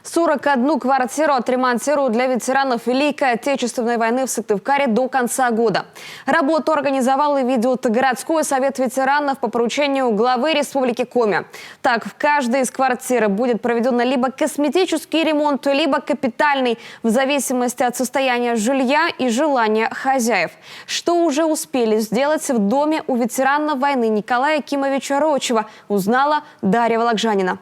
41 квартиру отремонтируют для ветеранов Великой Отечественной войны в Сыктывкаре до конца года. Работу организовал и ведет городской совет ветеранов по поручению главы Республики Коми. Так, в каждой из квартир будет проведен либо косметический ремонт, либо капитальный, в зависимости от состояния жилья и желания хозяев. Что уже успели сделать в доме у ветерана войны Николая Акимовича Рочева, узнала Дарья Вологжанина.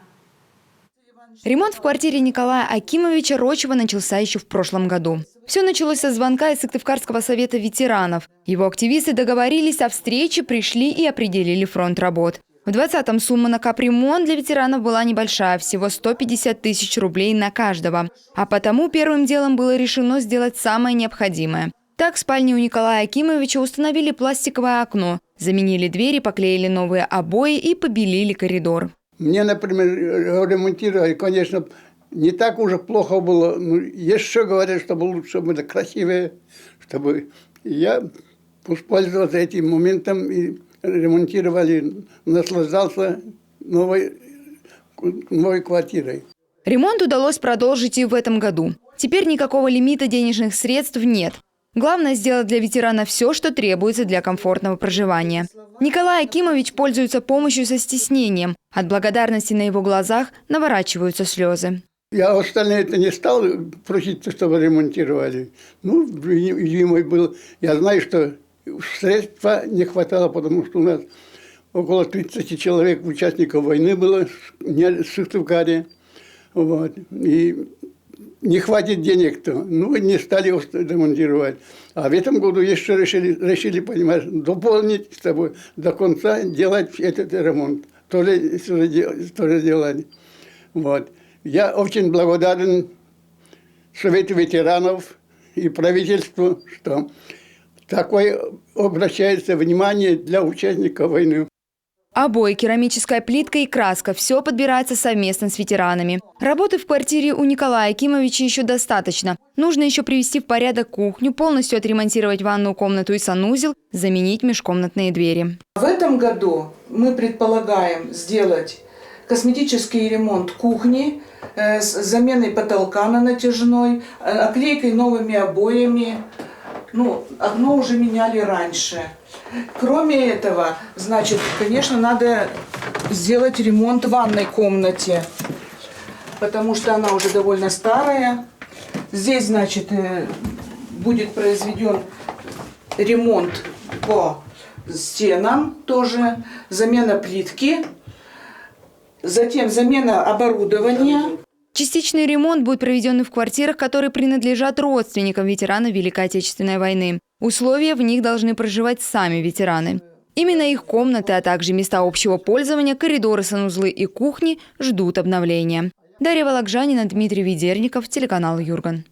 Ремонт в квартире Николая Акимовича Рочева начался еще в прошлом году. Все началось со звонка из Сыктывкарского совета ветеранов. Его активисты договорились о встрече, пришли и определили фронт работ. В 2020-м сумма на капремонт для ветеранов была небольшая, всего 150 тысяч рублей на каждого. А потому первым делом было решено сделать самое необходимое. Так, в спальне у Николая Акимовича установили пластиковое окно, заменили двери, поклеили новые обои и побелили коридор. Мне, например, ремонтировали, конечно, не так уже плохо было. Но еще говорят, чтобы лучше было красивее, чтобы я воспользовался этим моментом и ремонтировали, наслаждался новой квартирой. Ремонт удалось продолжить и в этом году. Теперь никакого лимита денежных средств нет. Главное сделать для ветерана все, что требуется для комфортного проживания. Николай Акимович пользуется помощью со стеснением. От благодарности на его глазах наворачиваются слезы. Я остальные это не стал просить, чтобы ремонтировали. Ну, зимой был. Я знаю, что средства не хватало, потому что у нас около 30 человек участников войны было в Сыктывкаре. Вот. И не хватит денег-то. Ну, не стали ремонтировать. А в этом году еще решили, понимаешь, дополнить, чтобы до конца делать этот ремонт. Тоже делали. Вот. Я очень благодарен Совету ветеранов и правительству, что такое обращается внимание для участников войны. Обои, керамическая плитка и краска – все подбирается совместно с ветеранами. Работы в квартире у Николая Акимовича еще достаточно. Нужно еще привести в порядок кухню, полностью отремонтировать ванную комнату и санузел, заменить межкомнатные двери. В этом году мы предполагаем сделать косметический ремонт кухни с заменой потолка на натяжной, оклейкой новыми обоями. Ну, окно уже меняли раньше. Кроме этого, значит, конечно, надо сделать ремонт в ванной комнате, потому что она уже довольно старая. Здесь, значит, будет произведен ремонт по стенам тоже, замена плитки, затем замена оборудования. Частичный ремонт будет проведен и в квартирах, которые принадлежат родственникам ветеранов Великой Отечественной войны. Условия в них должны проживать сами ветераны. Именно их комнаты, а также места общего пользования, коридоры, санузлы и кухни ждут обновления. Дарья Вологжанина, Дмитрий Ведерников, телеканал Юрган.